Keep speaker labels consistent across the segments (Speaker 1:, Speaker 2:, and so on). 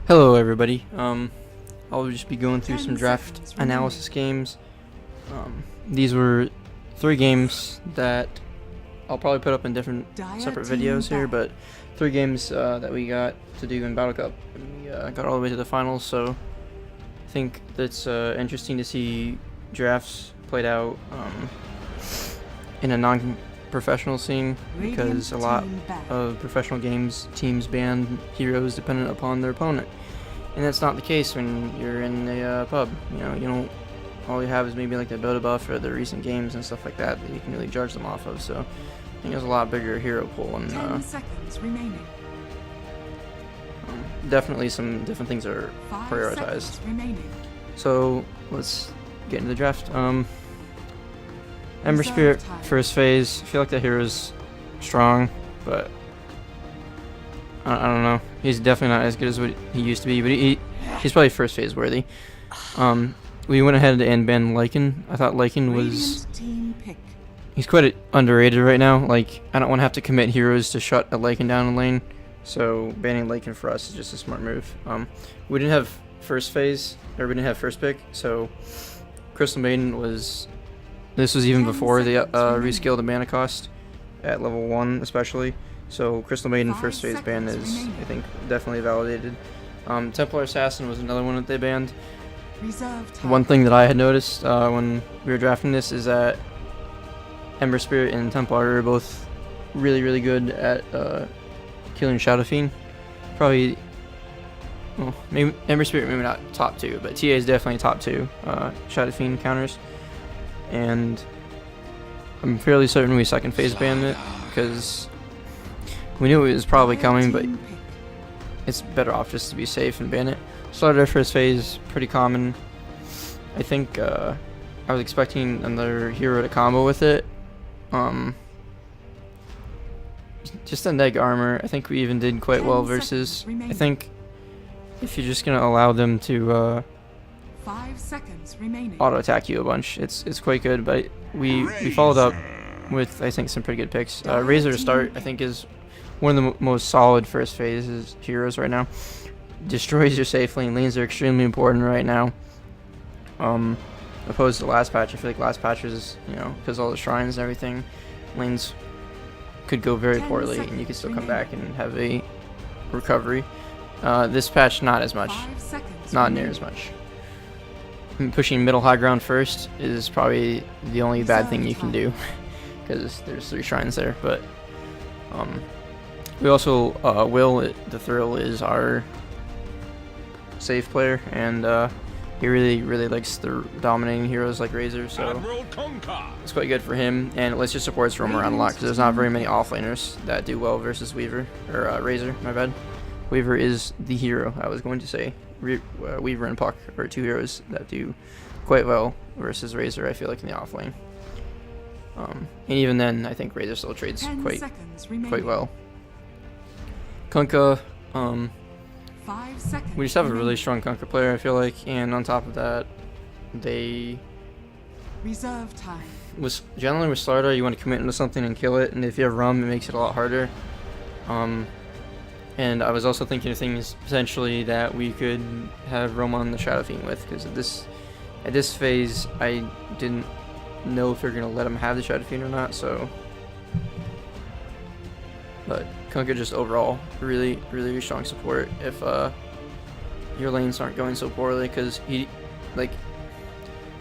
Speaker 1: Hello everybody. I'll just be going through some draft analysis games. These were 3 games that I'll probably put up in different separate videos here, but 3 games that we got to do in Battle Cup. And we got all the way to the finals, so I think that's interesting to see drafts played out in a non-professional scene, because a lot of professional games teams ban heroes dependent upon their opponent, and that's not the case when you're in the pub. You know, you don't, all you have is maybe like the Dota buff or the recent games and stuff like that that you can really judge them off of. So I think there's a lot bigger hero pool, and
Speaker 2: 10 seconds remaining.
Speaker 1: Definitely some different things are
Speaker 2: 5
Speaker 1: prioritized.
Speaker 2: seconds remaining.
Speaker 1: So let's get into the draft. Ember
Speaker 2: Reserve
Speaker 1: Spirit
Speaker 2: time.
Speaker 1: first phase. I feel like that hero's strong, but I don't know. He's definitely not as good as what he used to be, but he's probably first phase worthy. We went ahead and banned Lycan. I thought Lycan was...
Speaker 2: Radiant team pick.
Speaker 1: He's quite underrated right now. Like, I don't want to have to commit heroes to shut a Lycan down in lane, so banning Lycan for us is just a smart move. We didn't have first phase, or we didn't have first pick, so Crystal Maiden was... This was even
Speaker 2: 10
Speaker 1: before the
Speaker 2: seconds remaining.
Speaker 1: rescale the mana cost at level 1 especially. So Crystal Maiden
Speaker 2: 5
Speaker 1: first phase ban
Speaker 2: seconds
Speaker 1: is,
Speaker 2: remaining.
Speaker 1: I think, definitely validated. Templar Assassin was another one that they banned.
Speaker 2: Reserve time.
Speaker 1: One thing that I had noticed when we were drafting this is that Ember Spirit and Templar are both really good at killing Shadow Fiend. Probably, well, maybe Ember Spirit maybe not top 2, but TA is definitely top 2 Shadow Fiend counters. And I'm fairly certain we second phase banned it, because we knew it was probably coming, but
Speaker 2: Team pick.
Speaker 1: it's better off just to be safe and ban it. Started our first phase, pretty common. I think I was expecting another hero to combo with it. Just a neg armor. I think we even did quite
Speaker 2: 10
Speaker 1: well
Speaker 2: seconds
Speaker 1: versus. I
Speaker 2: remaining.
Speaker 1: think if you're just gonna allow them to
Speaker 2: 5 seconds remaining.
Speaker 1: auto attack you a bunch, it's quite good. But we followed up with, I think, some pretty good picks. Razor to start, I think, is one of the most solid first phases heroes right now. Destroys your safe lane. Lanes are extremely important right now. Opposed to last patch, I feel like last patch was, you know, because all the shrines and everything, lanes could go very
Speaker 2: 10
Speaker 1: poorly, and you could
Speaker 2: seconds
Speaker 1: still come
Speaker 2: remaining.
Speaker 1: back and have a recovery. This patch, not as much.
Speaker 2: 5 seconds
Speaker 1: Not near
Speaker 2: remaining.
Speaker 1: as much. Pushing middle high ground first is probably the only bad thing you can do, because there's 3 shrines there. But we also Will the Thrill is our safe player, and he really likes the dominating heroes like Razor, so it's quite good for him. And it lets you support roam around a lot, because there's not very many offlaners that do well versus Weaver or Razor. My bad. Weaver is the hero. I was going to say Weaver and Puck are 2 heroes that do quite well versus Razor, I feel like, in the offlane. And even then, I think Razor still trades
Speaker 2: 10
Speaker 1: quite
Speaker 2: seconds remaining.
Speaker 1: well. Kunkka,
Speaker 2: 5 seconds.
Speaker 1: we just have a really
Speaker 2: remaining.
Speaker 1: strong Kunkka player, I feel like, and on top of that, they
Speaker 2: Reserve time.
Speaker 1: generally with Slardar, you want to commit into something and kill it, and if you have Rum, it makes it a lot harder. And I was also thinking of things potentially that we could have Rum on the Shadow Fiend with, because at this phase, I didn't know if we are gonna let him have the Shadow Fiend or not. So, but Kunkka just overall really strong support if your lanes aren't going so poorly, because he, like,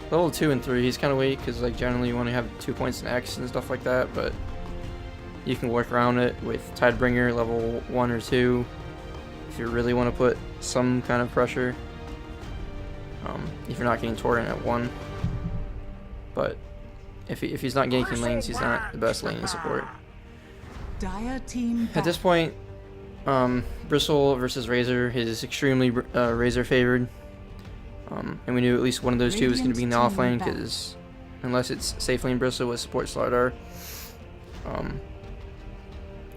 Speaker 1: level 2 and 3 he's kind of weak, because like generally you want to have 2 points in X and stuff like that, but you can work around it with Tidebringer level 1 or 2 if you really want to put some kind of pressure, if you're not getting Torrent at 1. But if he's not ganking lanes, he's not the best laning support.
Speaker 2: Dire team
Speaker 1: At this point, Bristle versus Razor is extremely Razor favored, and we knew at least one of those 2 was going to be in the
Speaker 2: Radiant
Speaker 1: offlane,
Speaker 2: team back.
Speaker 1: because unless it's safe lane Bristle with support Slardar,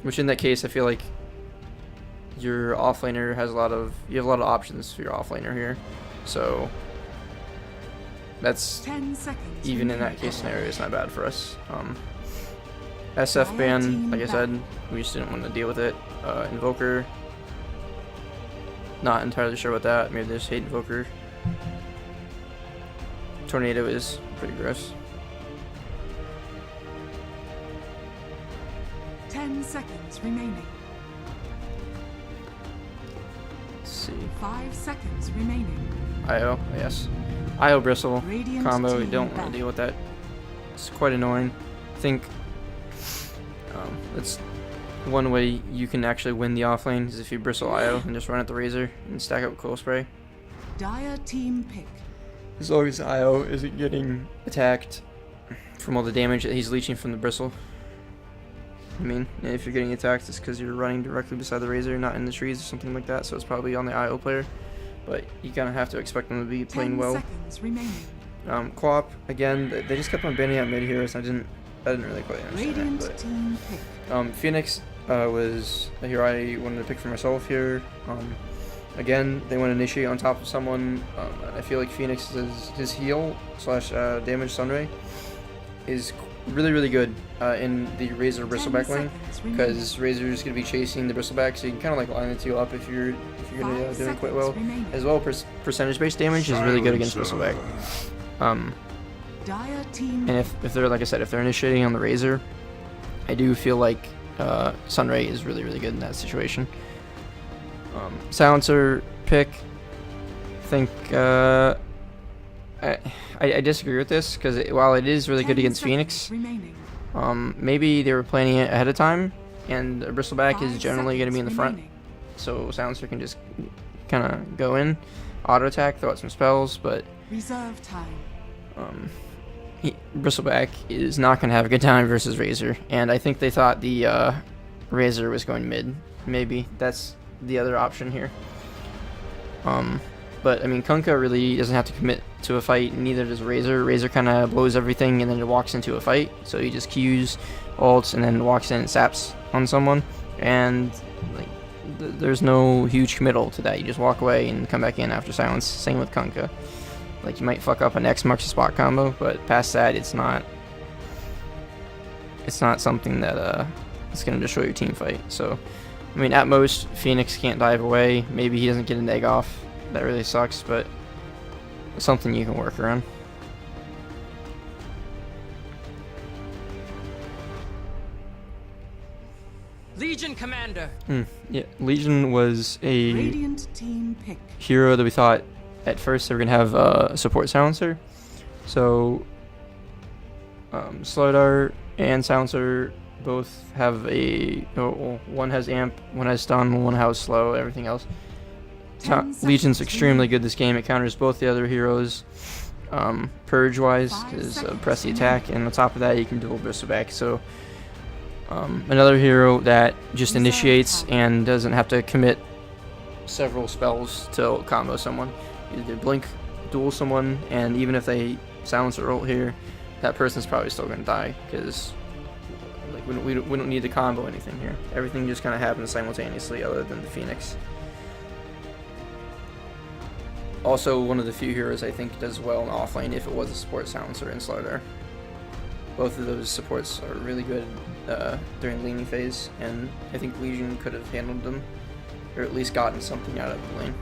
Speaker 1: which in that case I feel like your offlaner has you have a lot of options for your offlaner here, so that's
Speaker 2: 10 seconds.
Speaker 1: even in that case scenario, it's not bad for us. SF ban, like I said, we just didn't want to deal with it. Invoker, Not entirely sure about that. Maybe there's Hate Invoker. Tornado is pretty gross.
Speaker 2: 10 seconds remaining.
Speaker 1: Let's see.
Speaker 2: 5 seconds remaining.
Speaker 1: IO, yes. IO Bristle
Speaker 2: Radiant
Speaker 1: combo, you
Speaker 2: team
Speaker 1: don't want
Speaker 2: back.
Speaker 1: to deal with that. It's quite annoying. I think that's one way you can actually win the offlane is if you Bristle IO and just run at the Razor and stack up Coil Spray.
Speaker 2: Dire team pick.
Speaker 1: As long as IO isn't getting attacked from all the damage that he's leeching from the Bristle. I mean, if you're getting attacked, it's because you're running directly beside the Razor, not in the trees or something like that, so it's probably on the IO player. But you kind of have to expect them to be
Speaker 2: 10
Speaker 1: playing well.
Speaker 2: seconds remaining.
Speaker 1: Co-op, again, they just kept on banning out mid heroes. I didn't really quite understand
Speaker 2: Radiant
Speaker 1: that.
Speaker 2: team pick.
Speaker 1: But Phoenix was a hero I wanted to pick for myself here. Again, they want to initiate on top of someone. I feel like Phoenix his heal slash damage Sunray is really good in the Razor Bristleback lane, because Razor is going to be chasing the Bristleback, so you can kind of like line the two up if you're going to do it quite well. As well, percentage-based damage is really good against Bristleback.
Speaker 2: Dire team.
Speaker 1: And if they're, like I said, if they're initiating on the Razor, I do feel like Sunray is really good in that situation. Silencer pick, I think I disagree with this, because while it is really good
Speaker 2: 10
Speaker 1: against
Speaker 2: seconds
Speaker 1: Phoenix,
Speaker 2: remaining.
Speaker 1: maybe they were planning it ahead of time, and Bristleback is
Speaker 2: 5
Speaker 1: generally going to be in the
Speaker 2: seconds
Speaker 1: front,
Speaker 2: remaining.
Speaker 1: so Silencer can just kind of go in, auto attack, throw out some spells, but
Speaker 2: Reserve time.
Speaker 1: Bristleback is not going to have a good time versus Razor, and I think they thought the Razor was going mid. Maybe that's the other option here. But I mean, Kunkka really doesn't have to commit to a fight, neither does Razor. Razor kind of blows everything and then it walks into a fight, so he just Qs, ults, and then walks in and saps on someone, and like there's no huge committal to that. You just walk away and come back in after silence. Same with Kunkka. Like, you might fuck up an X marks the spot combo, but past that, it's not something that it's gonna destroy your team fight. So, I mean, at most, Phoenix can't dive away. Maybe he doesn't get an egg off. That really sucks, but it's something you can work around.
Speaker 3: Legion Commander.
Speaker 1: Yeah, Legion was a
Speaker 2: Radiant team pick.
Speaker 1: hero that we thought at first they were gonna have a support silencer. So Slowdart and Silencer both have one has amp, one has stun, one has slow, everything else.
Speaker 2: 10
Speaker 1: Legion's
Speaker 2: seconds
Speaker 1: extremely good this game. It counters both the other heroes purge wise,
Speaker 2: 5
Speaker 1: because
Speaker 2: seconds
Speaker 1: press the attack, and on top of that you can dual Bristleback. So another hero that just
Speaker 2: Reserve
Speaker 1: initiates
Speaker 2: time.
Speaker 1: and doesn't have to commit several spells to combo someone. Either blink, duel someone, and even if they silence or ult here, that person's probably still going to die, because like we don't need to combo anything here. Everything just kind of happens simultaneously, other than the Phoenix. Also, one of the few heroes I think does well in offlane if it was a support silencer and Slaughter. Both of those supports are really good during laning phase, and I think Legion could have handled them, or at least gotten something out of the lane.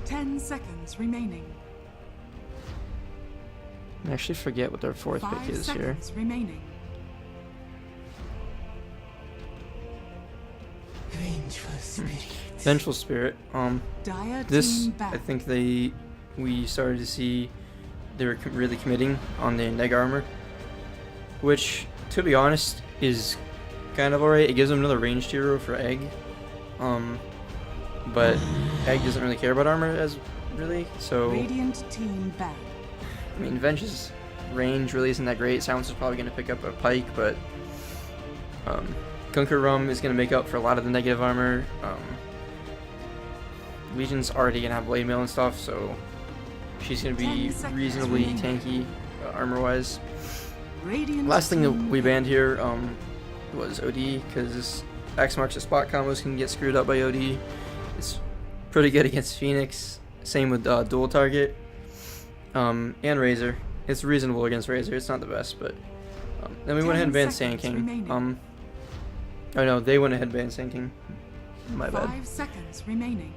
Speaker 2: Ten seconds remaining.
Speaker 1: I actually forget what their fourth
Speaker 2: 5
Speaker 1: pick is here.
Speaker 2: seconds remaining.
Speaker 1: Vengeful Spirit.
Speaker 2: Dire
Speaker 1: This,
Speaker 2: team back.
Speaker 1: I think we started to see they were really committing on the neg armor, which, to be honest, is kind of alright. It gives them another ranged hero for Egg, but Egg doesn't really care about armor as really. So
Speaker 2: Radiant team back.
Speaker 1: I mean, Venge's range really isn't that great. Silencer's probably going to pick up a Pike, but Kunkka Rum is going to make up for a lot of the negative armor. Legion's already going to have Blade Mail and stuff, so she's going to
Speaker 2: 10
Speaker 1: be
Speaker 2: seconds
Speaker 1: reasonably
Speaker 2: remaining.
Speaker 1: tanky armor-wise.
Speaker 2: Radiant
Speaker 1: Last thing that
Speaker 2: team
Speaker 1: we
Speaker 2: back.
Speaker 1: banned here was OD, because X marks the spot combos can get screwed up by OD. It's pretty good against Phoenix. Same with dual target and Razor. It's reasonable against Razor. It's not the best, but Then we went ahead and
Speaker 2: 10
Speaker 1: banned Sand
Speaker 2: seconds
Speaker 1: King.
Speaker 2: remaining.
Speaker 1: Oh no, they went ahead and banned Sand King. My bad.
Speaker 2: 5 seconds remaining.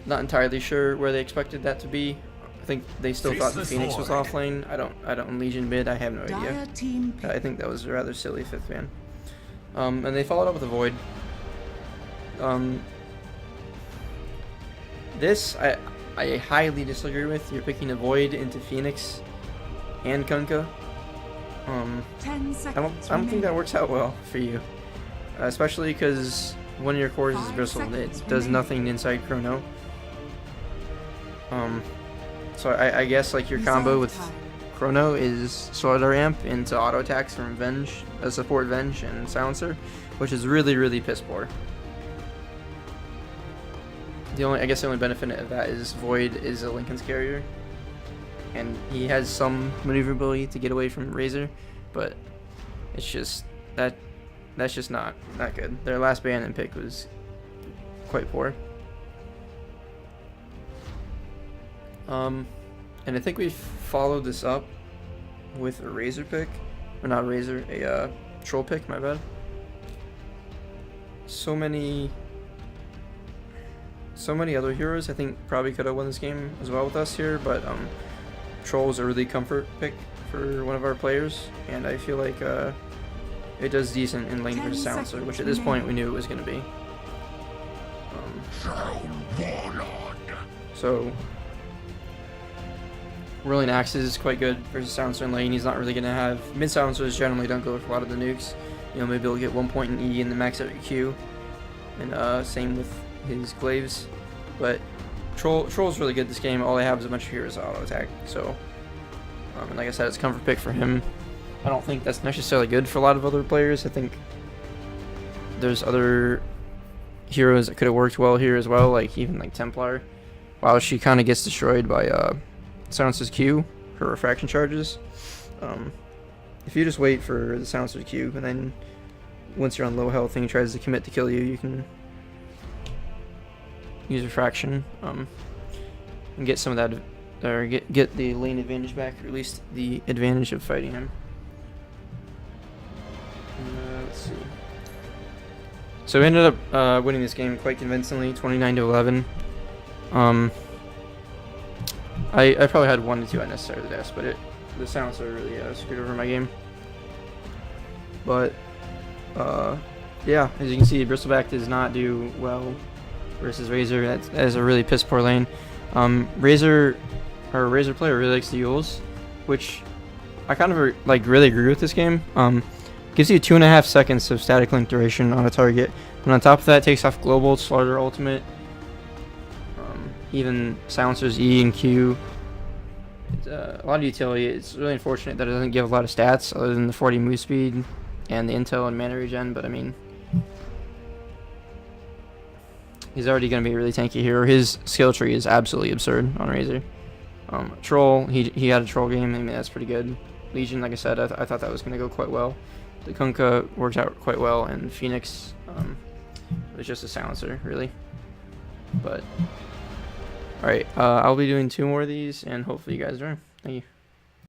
Speaker 1: Not entirely sure where they expected that to be. I think they still thought the Phoenix was off lane. I don't Legion mid. I have no idea.
Speaker 2: Dire team pick.
Speaker 1: I think that was a rather silly 5th ban. And they followed up with a Void. This I highly disagree with. You're picking a Void into Phoenix and Kunkka.
Speaker 2: 10
Speaker 1: I
Speaker 2: seconds
Speaker 1: don't think that works out well for you, especially because one of your cores is
Speaker 2: 5
Speaker 1: Bristle. It
Speaker 2: seconds
Speaker 1: does
Speaker 2: remaining.
Speaker 1: nothing inside Chrono. So I guess like your combo
Speaker 2: Resolve
Speaker 1: with
Speaker 2: time.
Speaker 1: Chrono is Solar Amp into auto attacks from Venge, support Venge and Silencer, which is really piss poor. I guess the only benefit of that is Void is a Linken's carrier, and he has some maneuverability to get away from Razor, but it's just that's just not good. Their last ban and pick was quite poor. And I think we followed this up with a Razor pick, or not Razor, a Troll pick. My bad. So many other heroes I think probably could have won this game as well with us here, but Troll was a really comfort pick for one of our players, and I feel like it does decent in lane
Speaker 2: 10
Speaker 1: versus Silencer,
Speaker 2: seconds
Speaker 1: which at this point we
Speaker 2: remaining.
Speaker 1: knew it was going to be. So Rolling Axes is quite good versus Silencer in lane. He's not really going to have mid Silencers generally don't go for a lot of the nukes. You know, maybe he'll get 1 point in E and then max out your Q, and same with his glaives. But Troll's really good this game. All I have is a bunch of heroes auto attack. So, and like I said, it's a comfort pick for him. I don't think that's necessarily good for a lot of other players. I think there's other heroes that could have worked well here as well, like even like Templar. While she kind of gets destroyed by Silencer's Q, her refraction charges. If you just wait for the Silencer's Q, and then once you're on low health and he tries to commit to kill you, you can use refraction and get some of that, or get the lane advantage back, or at least the advantage of fighting him. Let's see. So we ended up winning this game quite convincingly, 29-11. I probably had 1 to 2 unnecessary deaths, but the Silencer really screwed over my game. But yeah, as you can see, Bristleback does not do well versus Razor. That is a really piss poor lane. Razor player really likes the Yules, which I kind of really agree with this game. Gives you 2.5 seconds of static link duration on a target, and on top of that, takes off global, slaughter ultimate, even Silencer's E and Q. It's, a lot of utility. It's really unfortunate that it doesn't give a lot of stats other than the 40 move speed and the intel and mana regen, but I mean, he's already going to be a really tanky hero. His skill tree is absolutely absurd on Razor. Troll, he had a Troll game. I mean, that's pretty good. Legion, like I said, I thought that was going to go quite well. The Kunkka worked out quite well, and Phoenix was just a Silencer, really. But, alright, I'll be doing 2 more of these, and hopefully you guys learn. Thank you.